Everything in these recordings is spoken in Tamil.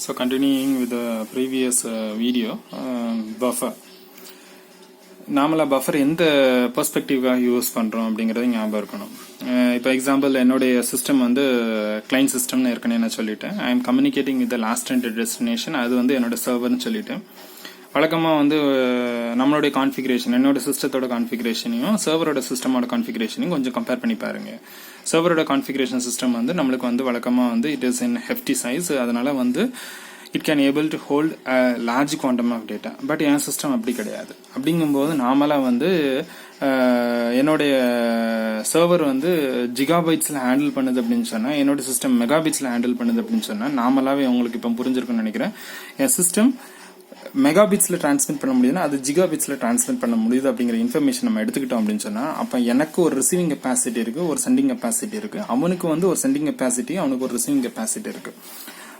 So continuing with the previous video, buffer. நாமளா பஃபர் எந்த பெர்ஸ்பெக்டிவ்காக யூஸ் பண்ணுறோம் அப்படிங்கிறது ஞாபகம் இருக்கணும். இப்போ எக்ஸாம்பிள் என்னுடைய சிஸ்டம் வந்து கிளைண்ட் சிஸ்டம்னு ஏற்கனவே நான் சொல்லிட்டேன். I am communicating with the last and destination. அது வந்து என்னோட சர்வர்னு சொல்லிட்டேன். வழக்கமாக வந்து நம்மளுடைய கான்ஃபிகரேஷன், என்னோட சிஸ்டத்தோட கான்ஃபிகரேஷனையும் சர்வரோட சிஸ்டமோட கான்ஃபிகரேஷனையும் கொஞ்சம் கம்பேர் பண்ணி பாருங்க. சர்வரோட கான்ஃபிகரேஷன் சிஸ்டம் வந்து நம்மளுக்கு வந்து வழக்கமாக வந்து it is in hefty size. அதனால வந்து it can able to hold a large quantum of data. But என் சிஸ்டம் அப்படி கிடையாது. அப்படிங்கும்போது நாமளாக வந்து என்னுடைய சர்வர் வந்து ஜிகாபைட்ஸில் ஹேண்டில் பண்ணுது அப்படின்னு சொன்னால், என்னோட சிஸ்டம் மெகாபைட்ஸில் ஹேண்டில் பண்ணுது அப்படின்னு சொன்னால், நாமளாவே உங்களுக்கு இப்போ புரிஞ்சிருக்குன்னு நினைக்கிறேன். என் சிஸ்டம் மெகாபிட்ஸில் டிரான்ஸ்மிட் பண்ண முடியுதுன்னா அது ஜிகாபிட்ஸில் டிரான்ஸ்மிட் பண்ண முடியுது அப்படிங்கிற இன்ஃபர்மேஷன் நம்ம எடுத்துக்கிட்டோம் அப்படின்னு சொன்னால், அப்போ எனக்கு ஒரு ரிசீவிங் கெப்பாசிட்டி இருக்குது, ஒரு சென்டிங் கெப்பாசிட்டி இருக்குது. அவனுக்கு வந்து ஒரு சென்டிங் கெப்பாசிட்டி, அவனுக்கு ஒரு ரிசீவிங் கெப்பாசிட்டி இருக்குது.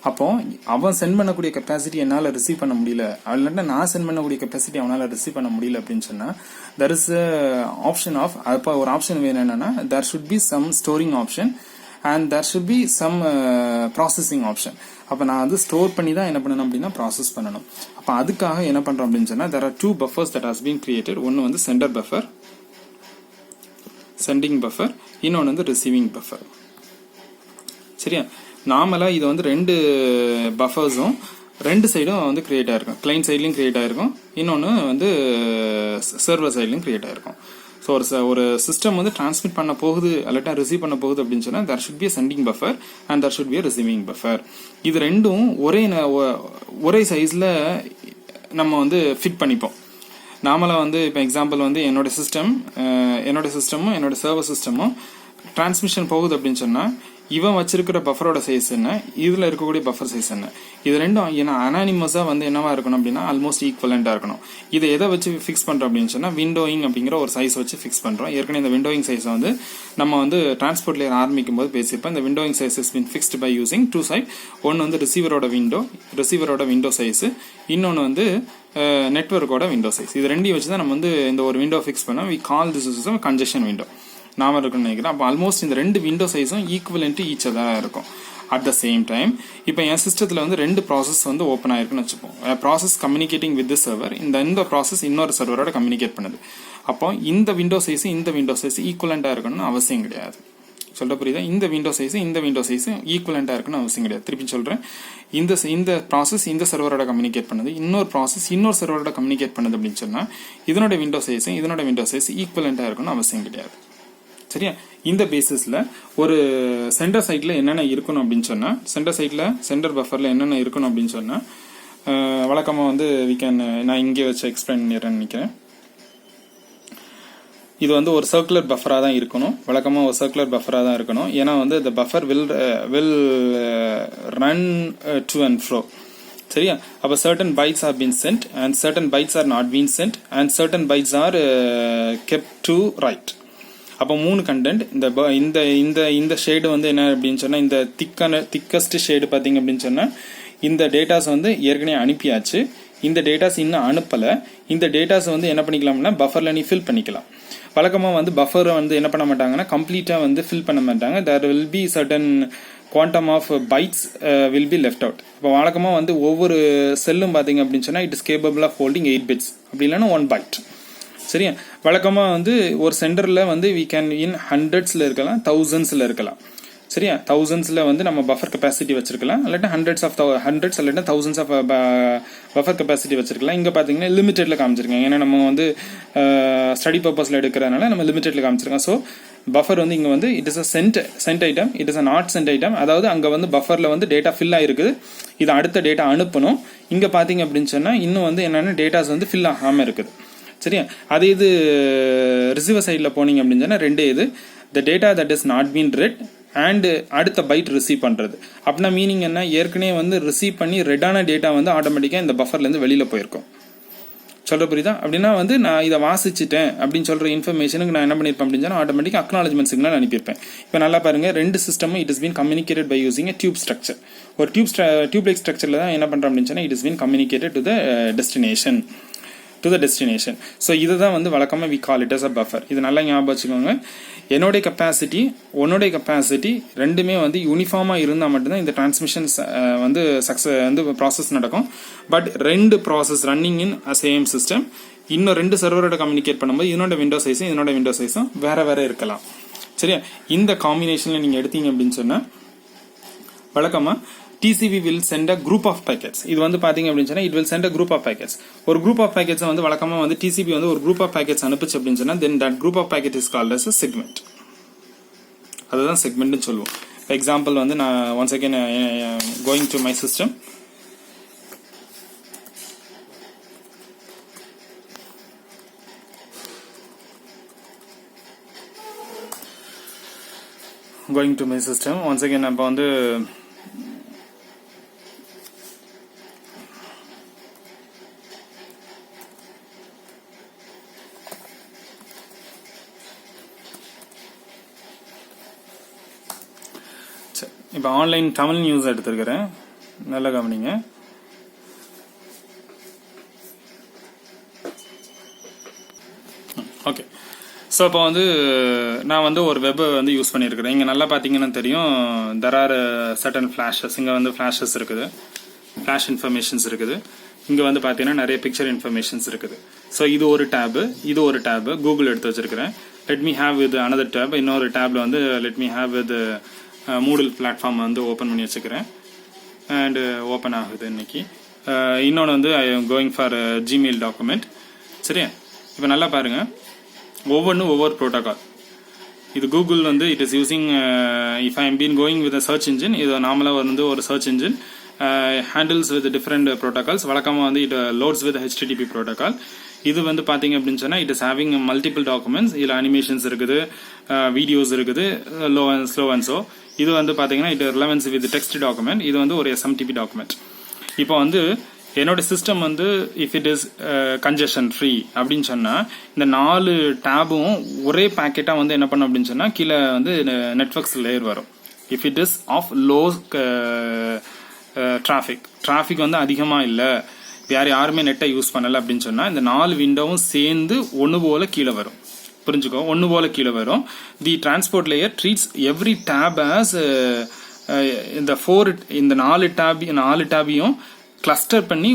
அப்போ அவன் சென்ட் பண்ணக்கூடிய கெப்பாசிட்டி என்னால் ரிசீவ் பண்ண முடியல, இல்லாட்டா நான் சென்ட் பண்ணக்கூடிய கெப்பாசிட்டி அவனால் ரிசீவ் பண்ண முடியல அப்படின்னு சொன்னால், தெர் இஸ் ஆப்ஷன் ஆஃப், அப்போ ஒரு ஆப்ஷன் வேணும். என்னன்னா, there should be some storing option and there should be some processing option. அப்போ நான் வந்து ஸ்டோர் பண்ணி தான் என்ன பண்ணணும் அப்படின்னா ப்ராசஸ் பண்ணணும். அப்போ அதுக்காக என்ன பண்ணுறோம் அப்படின்னு சொன்னால், there are two buffers that has been created. ஒன்று வந்து சென்டர் பஃபர், சென்டிங் பஃபர், இன்னொன்று வந்து ரிசீவிங் பஃபர். சரியா? நார்மலாக இது வந்து ரெண்டு பஃபர்ஸும் ரெண்டு சைடும் வந்து கிரியேட் ஆயிருக்கும். கிளைண்ட் சைட்லையும் கிரியேட் ஆயிருக்கும், இன்னொன்று வந்து சர்வர் சைட்லையும் கிரியேட் ஆயிருக்கும். ஸோ ஒரு சிஸ்டம் வந்து டிரான்ஸ்மிட் பண்ண போகுது அல்லட்டா ரிசீவ் பண்ண போகுது அப்படின்னு சொன்னால், there should be a sending buffer and there should be a receiving buffer. இது ரெண்டும் ஒரே சைஸில் நம்ம வந்து ஃபிட் பண்ணிப்போம். நாமளாக வந்து இப்போ எக்ஸாம்பிள் வந்து என்னோட சிஸ்டமும் என்னோட சர்வர் சிஸ்டமும் டிரான்ஸ்மிஷன் போகுது அப்படின்னு சொன்னால், இவன் வச்சிருக்கிற பஃபரோட சைஸ் என்ன, இதுல இருக்கக்கூடிய பஃபர் சைஸ் என்ன, இது ரெண்டும் ஏன்னா அனானிமஸா வந்து என்னவா இருக்கணும் அப்படின்னா ஆல்மோஸ்ட் ஈக்குவலண்டா இருக்கணும். இதை எதை வச்சு ஃபிக்ஸ் பண்றோம் அப்படின்னு சொன்னா, விண்டோயிங் அப்படிங்கிற ஒரு சைஸ் வச்சு ஃபிக்ஸ் பண்றோம். ஏற்கனவே இந்த விண்டோயிங் சைஸ் வந்து நம்ம வந்து டிரான்ஸ்போர்ட் லேயர் ஆரம்பிக்கும் போது பேசிப்போம். இந்த windowing size is been fixed by using two side. ஒன்னு வந்து ரிசீவரோட விண்டோ சைஸ், இன்னொன்னு வந்து நெட்வொர்க்கோட விண்டோ சைஸ். இது ரெண்டையும் வச்சு தான் நம்ம வந்து இந்த ஒரு விண்டோ ஃபிக்ஸ் பண்ணோம். We call this is congestion window. நாம இருக்குன்னு நினைக்கிறேன். அப்போ ஆல்மோஸ்ட் இந்த ரெண்டு விண்டோ சைஸும் ஈக்குவலன்ட் டு ஈச் அதரா இருக்கும். அட் த சேம் டைம் இப்போ என் சிஸ்டத்தில் வந்து ரெண்டு ப்ராசஸ் வந்து ஓப்பன் ஆயிருக்குன்னு வச்சுப்போம். Process communicating with the server, இந்த ப்ராசஸ் இன்னொரு சர்வரோட கம்யூனிகேட் பண்ணுது. அப்போ இந்த விண்டோ சைஸ் ஈக்குவலண்டா இருக்கணும்னு அவசியம் கிடையாது. சொல்ல புரியுதா? இந்த விண்டோ சைஸ் ஈக்குவலண்டா இருக்குன்னு அவசியம் கிடையாது. திருப்பி சொல்றேன், இந்த ப்ராசஸ் இந்த சர்வரோட கம்யூனிகேட் பண்ணுது, இன்னொரு ப்ராசஸ் இன்னொரு சர்வரோட கம்யூனிகேட் பண்ணுது அப்படின்னு சொன்னா, இதனோட விண்டோ சைஸ் ஈக்குவலண்டா இருக்குன்னு அவசியம் கிடையாது. சரியா? இந்த பேசிஸ்ல ஒரு சென்டர் சைட்ல என்னென்ன இருக்கணும் அப்படின்னு சொன்னா, சென்டர் பஃபர்ல என்னென்ன இருக்கணும் அப்படின்னு சொன்னா, வழக்கமா வந்து நான் இங்கே வச்சு எக்ஸ்பிளைன் பண்ணிடுறேன்னு நினைக்கிறேன். இது வந்து ஒரு சர்க்குலர் பஃபரா தான் இருக்கணும். வழக்கமா ஒரு சர்க்குலர் பஃபரா தான் இருக்கணும். ஏன்னா வந்து the buffer will run to and fro. சரியா? அப்ப certain bytes have been sent and certain bytes are not been sent and certain bytes are kept to write. அப்போ 3 கண்டென்ட். இந்த ஷேடு வந்து என்ன அப்படின்னு சொன்னா, இந்த திக்கஸ்ட் ஷேடு பாத்தீங்க அப்படின்னு சொன்னா, இந்த டேட்டாஸ் வந்து ஏற்கனவே அனுப்பியாச்சு, இந்த டேட்டாஸ் இன்னும் அனுப்பல. இந்த டேட்டாஸ் வந்து என்ன பண்ணிக்கலாம்னா பஃபர்ல நீ ஃபில் பண்ணிக்கலாம். வழக்கமா வந்து பஃபர் வந்து என்ன பண்ண மாட்டாங்கன்னா கம்ப்ளீட்டா வந்து ஃபில் பண்ண மாட்டாங்க. There will be certain quantum of bytes will be left out. இப்போ வழக்கமா வந்து ஒவ்வொரு செல்லும் பாத்தீங்க அப்படின்னு சொன்னா it is capable of holding 8 bits, அப்படி இல்லைன்னா 1 byte. சரியா? வழக்கமா வந்து ஒரு சென்டர்ல வந்து we can in hundredsல இருக்கலாம், thousandsல இருக்கலாம். சரியா? thousandsல வந்து நம்ம பஃபர் கெப்பாசிட்டி வச்சிருக்கலாம், இல்லாட்டா hundreds இல்லாட்டா thousands ஆஃப் பஃபர் கெப்பாசிட்டி வச்சிருக்கலாம். இங்க பாத்தீங்கன்னா லிமிடெட்ல காமிச்சிருக்காங்க. ஏன்னா நம்ம வந்து ஸ்டடி பர்பஸ்ல எடுக்கிறதுனால நம்ம லிமிடெட்ல காமிச்சிருக்கோம். ஸோ பஃபர் வந்து இங்க வந்து it is a sent item, it is a not sent item. அதாவது அங்க வந்து பஃபர்ல வந்து டேட்டா ஃபில் ஆயிருக்குது, இது அடுத்த டேட்டா அனுப்பணும். இங்க பாத்தீங்க அப்படின்னு சொன்னா இன்னும் வந்து என்னன்னா டேட்டாஸ் வந்து ஃபில் ஆகாம இருக்குது. சரியா? அதே இது ரிசீவர் சைட்ல போனீங்க அப்படின்னு சொன்னா ரெண்டே இது, the data that is not been red and அடுத்த பைட் ரிசீவ் பண்றது. அப்படின்னா மீனிங் என்ன, ஏற்கனவே வந்து ரிசீவ் பண்ணி ரெட்டான டேட்டா வந்து ஆட்டோமேட்டிக்கா இந்த பஃபர்ல இருந்து வெளியில போயிருக்கும். சொல்ற புரியுதா? அப்படின்னா வந்து நான் இதை வாசிச்சுட்டேன் அப்படின்னு சொல்ற இன்ஃபர்மேஷனுக்கு நான் என்ன பண்ணிருப்பேன் அப்படின்னு சொன்னா ஆட்டோமேட்டிக் அக்னாலஜ்மெண்ட் சிக்னல் அனுப்பியிருப்பேன். இப்போ நல்லா பாருங்க, ரெண்டு சிஸ்டமும் it is been communicated by using a tube structure. ஒரு டியூப் லைக் ஸ்ட்ரக்சர்ல தான் என்ன பண்றோம் அப்படின்னு சொன்னா it is been communicated to the destination. To the destination. So இதுதான் வந்து வழக்கமாக we call it as a buffer. இது நல்லா ஞாபகம் வச்சுக்கோங்க. என்னுடைய கெப்பாசிட்டி உன்னுடைய கெப்பாசிட்டி ரெண்டுமே வந்து யூனிஃபார்மாக இருந்தால் மட்டும்தான் இந்த டிரான்ஸ்மிஷன்ஸ் வந்து ப்ராசஸ் நடக்கும். பட் ரெண்டு process running in same system, இன்னும் ரெண்டு சர்வரோட கம்யூனிகேட் பண்ணும்போது இதனோட விண்டோ சைஸும் வேற இருக்கலாம். சரியா? இந்த காம்பினேஷன்ல நீங்க எடுத்தீங்க அப்படின்னு சொன்னா வழக்கமா TCP will send a group of packets. இது வந்து பாத்தீங்க அப்படின்னு சொன்னா it will send a group of packets. ஒரு group of packets வந்து வழக்கமா வந்து TCP வந்து ஒரு group of packets அனுப்புச்சு அப்படின்னு சொன்னா then that group of packet is called as a segment. அதுதான் செக்மெண்ட் சொல்லுவோம். For example வந்து நான் once again going to my system. Going to my system once again நம்ம வந்து இப்போ ஆன்லைன் தமிழ் நியூஸ் எடுத்துருக்கிறேன், நல்லா கவனிங்க. ஓகே, ஸோ இப்போ வந்து நான் வந்து ஒரு வெப் வந்து யூஸ் பண்ணியிருக்கிறேன். இங்கே நல்லா பார்த்தீங்கன்னா தெரியும், தெர் ஆர் சர்டன் ஃப்ளாஷஸ். இங்கே வந்து ஃப்ளாஷஸ் இருக்குது, ஃப்ளாஷ் இன்ஃபர்மேஷன்ஸ் இருக்குது. இங்கே வந்து பார்த்தீங்கன்னா நிறைய பிக்சர் இன்ஃபர்மேஷன்ஸ் இருக்குது. ஸோ இது ஒரு டேபு கூகுள் எடுத்து வச்சிருக்கிறேன். Let me have with another tab. இன்னொரு டேப்ல வந்து let me have with Moodle platform வந்து ஓப்பன் பண்ணி வச்சுக்கிறேன். அண்ட் ஓப்பன் ஆகுது இன்னைக்கு. இன்னொன்று வந்து I am going for Gmail document. சரியா? இப்போ நல்லா பாருங்க, ஒவ்வொன்றும் ஒவ்வொரு ப்ரோட்டோகால். இது கூகுள் வந்து it is using if I am been going with search engine. இது நார்மலாக வந்து ஒரு search engine handles with different protocols. வழக்கமாக வந்து it loads with HTTP protocol. இது வந்து பாத்தீங்க அப்படின்னு சொன்னா it is having multiple documents. இதுல அனிமேஷன்ஸ் இருக்குது, வீடியோஸ் இருக்குது, ஸ்லோ அண்ட் சோ. இது வந்து பாத்தீங்கன்னா it relevance with text document. இது வந்து ஒரு SMTP டாக்குமெண்ட். இப்போ வந்து என்னோட சிஸ்டம் வந்து if it is congestion free அப்படின்னு சொன்னா இந்த 4 டேபும் ஒரே பேக்கெட்டா வந்து என்ன பண்ணும் அப்படின்னு சொன்னா கீழே வந்து நெட்வொர்க்ஸ் லேயர் வரும். If it is of low traffic வந்து அதிகமா இல்லை, யாருமே நெட்டை யூஸ் பண்ணல அப்படின்னு சொன்னா இந்த 4 விண்டோவும் சேர்ந்து ஒன்னு போல கீழே வரும். புரிஞ்சுக்கோ, ஒன்னு போல கீழே வரும். The transport layer treats every tape as இந்த 4 டேபையும் கிளஸ்டர் பண்ணி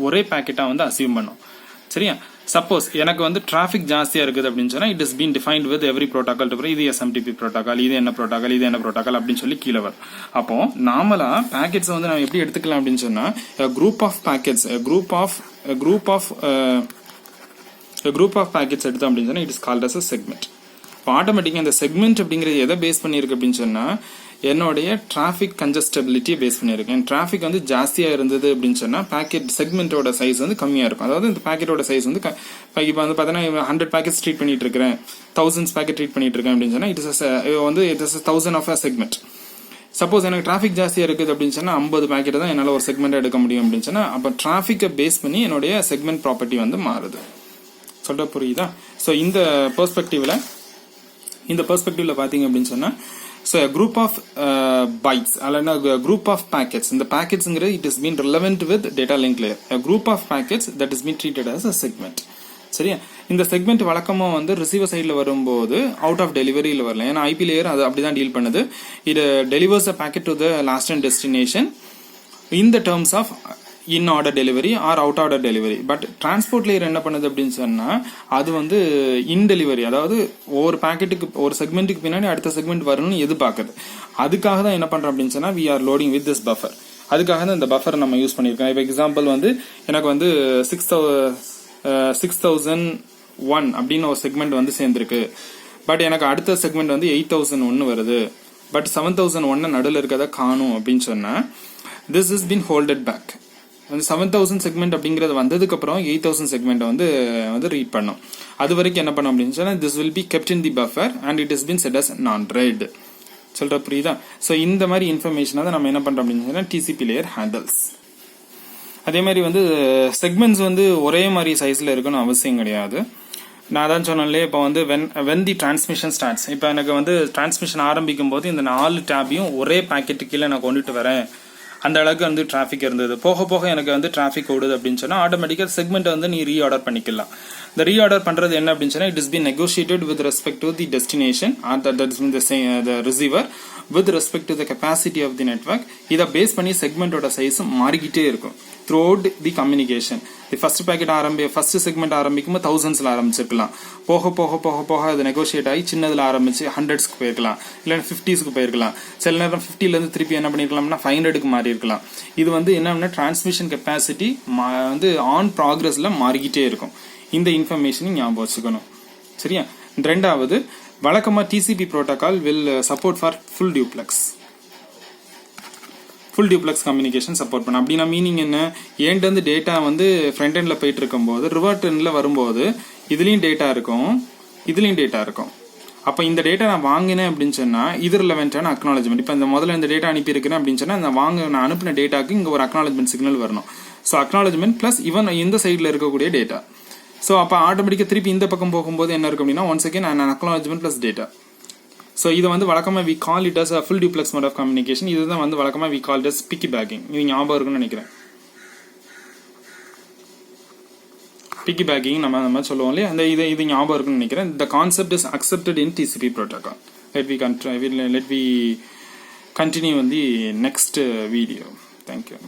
ஒரே பேக்கெட்டா வந்து அசீவ் பண்ணும். சரியா? சப்போஸ் எனக்கு வந்து டிராபிக் ஜாஸ்தியா இருக்குது அப்படின்னு சொன்னா it is been defined with every protocol. இது SMTP ப்ரோட்டோகால், இது என்ன ப்ரோட்டோகால் அப்படின்னு சொல்லி கீழே வரும். அப்போ நார்மலா பேக்கெட்ஸ் வந்து நம்ம எப்படி எடுத்துக்கலாம் அப்படின்னு சொன்னா குரூப் ஆஃப் பேக்கெட்ஸ் எடுத்தோம் அப்படின்னு சொன்னா it is called as a segment. இப்போ ஆட்டோமேட்டிக்கா இந்த செக்மெண்ட் அப்படிங்கிறது எதை பேஸ் பண்ணிருக்கு அப்படின்னு சொன்னா என்னுடைய டிராபிக் கன்ஜஸ்டபிலிட்டியை பேஸ் பண்ணியிருக்கேன். டிராபிக் வந்து ஜாஸ்தியா இருந்தது அப்படின்னு சொன்னா பேக்கெட் செக்மெண்டோட சைஸ் வந்து கம்மியா இருக்கும். அதாவது இந்த பேக்கெட்டோட சைஸ் வந்து இப்போ வந்து பாத்தீங்கன்னா 100 பேக்கெட்ஸ் ட்ரீட் பண்ணிட்டு இருக்கிறேன், 1000 பேக்கெட் ட்ரீட் பண்ணிட்டு இருக்கேன் அப்படின்னு சொன்னா it is 1000 of a segment. Suppose எனக்கு டிராபிக் ஜாஸ்தியா இருக்குது அப்படின்னு சொன்னா 50 பேக்கெட் தான் என்னால ஒரு செக்மெண்ட் எடுக்க முடியும் அப்படின்னு சொன்னா அப்ப டிராபிக்கை பேஸ் பண்ணி என்னுடைய செக்மெண்ட் ப்ராப்பர்ட்டி வந்து மாறுது. சொல்ற புரியுதா? சோ இந்த பெர்ஸ்பெக்டிவ்ல பாத்தீங்க அப்படின்னு சொன்னா so a group of bytes அல்லனா group of packets, இந்த packetsங்கிறது it has been relevant with data link layer, a group of packets that has been treated as a segment. சரியா? இந்த செக்மெண்ட் வழக்கமா வந்து ரிசீவர் சைடுல வரும்போது அவுட் ஆஃப் டெலிவரியில வரல. ஏன்னா IP லேயர் அது அப்படிதான் டீல் பண்ணுது. இது delivers a packet to the last end destination in the terms of in order delivery or out order delivery. But transport layer என்ன பண்ணுது அப்படின்னு சொன்னா அது வந்து இன் டெலிவரி, அதாவது ஒரு பாக்கெட்டுக்கு ஒரு செக்மெண்ட்டுக்கு பின்னாடி அடுத்த செக்மெண்ட் வரணும்னு எதிர்பார்க்குது. அதுக்காக தான் என்ன பண்றோம் அப்படின்னு சொன்னா we are loading with this buffer. அதுக்காக தான் இந்த பஃபர் நம்ம யூஸ் பண்ணிருக்கோம். இப்போ எக்ஸாம்பிள் வந்து எனக்கு வந்து 6001 அப்படின்னு ஒரு செக்மெண்ட் வந்து சேர்ந்திருக்கு. பட் எனக்கு அடுத்த செக்மெண்ட் வந்து 8001 வருது. பட் 7001 நடுவில் இருக்கதை காணும் அப்படின்னு சொன்னா this has been holded back. 7000 segment அப்படிங்கறது வந்ததுக்கு அப்புறம் 8000 செக்மெண்ட் வந்து ரீட் பண்ணும். அது வரைக்கும் என்ன பண்ணும் அப்படின்னு சொன்னா this will be kept in the buffer and it has been set as non-read. சொல்ற புரியுதா? சோ இந்த மாதிரி இன்ஃபர்மேஷனை தான் நம்ம என்ன பண்றோம் அப்படின்னு சொன்னா TCP லேயர் ஹேண்டில்ஸ். அதே மாதிரி வந்து செக்மெண்ட்ஸ் வந்து ஒரே மாதிரி சைஸ்ல இருக்கணும் அவசியம் கிடையாது. நான் அதான் சொன்னேன்ல, இப்போ வந்து when the transmission starts, இப்போ எனக்கு வந்து டிரான்ஸ்மிஷன் ஆரம்பிக்கும் போது இந்த 4 டேபையும் ஒரே பாக்கெட்டு கீழே நான் கொண்டுட்டு வரேன் அந்த அளவுக்கு வந்து டிராஃபிக் இருந்தது. போக போக எனக்கு வந்து டிராஃபிக் ஓடுது அப்படின்னு சொன்னா ஆட்டோமேட்டிக்கா செக்மெண்ட் வந்து நீ ரீஆர்டர் பண்ணிக்கலாம். இந்த ரீஆர்டர் பண்றது என்ன அப்படின்னு சொன்னா, it is been நெகோசியேட்டட் with respect to the destination that is the receiver with respect to the capacity of the network. இதை பேஸ் பண்ணி செக்மெண்டோட சைஸ் மாறிக்கிட்டே இருக்கும் throughout the communication. The first packet first segment ஆரம்பிக்கும் போது தௌசண்ட்ஸ்ல ஆரம்பிச்சிருக்கலாம். போக போக போக போக அது நெகோசியேட் ஆகி சின்னதுல ஆரம்பிச்சு 100ஸ்க்கு போயிருக்கலாம், இல்லைன்னா 50ஸ்க்கு போயிருக்கலாம். சில நேரம் 50ல இருந்து திருப்பி என்ன பண்ணிருக்கலாம்னா 500க்கு மாறி இருக்கலாம். இது வந்து என்னன்னா டிரான்ஸ்மிஷன் கெப்பாசிட்டி வந்து ஆன் ப்ராக்ரஸ்ல மாறிக்கிட்டே இருக்கும். இந்த இன்ஃபர்மேஷன் ஞாபகம் வச்சுக்கணும். சரியா? ரெண்டாவது, வழக்கமா TCP protocol will support for full duplex communication support பண்ண. அப்படின்னா மீனிங் என்ன, ஏண்ட் வந்து டேட்டா வந்து ஃப்ரண்ட் எண்ட்ல போயிட்டு இருக்கும்போது ரிவர்ட் எண்ட்ல வரும்போது இதுலயும் டேட்டா இருக்கும், இதுலயும் டேட்டா இருக்கும். அப்ப இந்த டேட்டா நான் வாங்கினேன் அப்படின்னு சொன்னா இது ரிலவென்டான அக்னாலஜ்மெண்ட். இப்ப இந்த முதல்ல இந்த டேட்டா அனுப்பி இருக்கிறேன் அப்படின்னு சொன்னா நான் அனுப்பின டேட்டாக்கு இங்க ஒரு அக்னாலஜ்மெண்ட் சிக்னல் வரணும். ஸோ அக்னாலஜ்மெண்ட் பிளஸ் இவன் இந்த சைட்ல இருக்கக்கூடிய டேட்டா. ஸோ அப்போ ஆட்டோமேட்டிக்காக திருப்பி இந்த பக்கம் போகும்போது என்ன இருக்கும் அப்படின்னா once again an acknowledgement plus data. So இது வந்து வழக்கமாக we call it as a full duplex mode of communication. இதுதான் வந்து வழக்கமாக we call it as piggybacking. இது ஞாபகம் இருக்குன்னு நினைக்கிறேன். piggybacking நம்ம சொல்லுவோம் இல்லையா, அந்த இது ஞாபகம் இருக்குன்னு நினைக்கிறேன். The concept is accepted in TCP protocol. Let we continue in the next video. Thank you.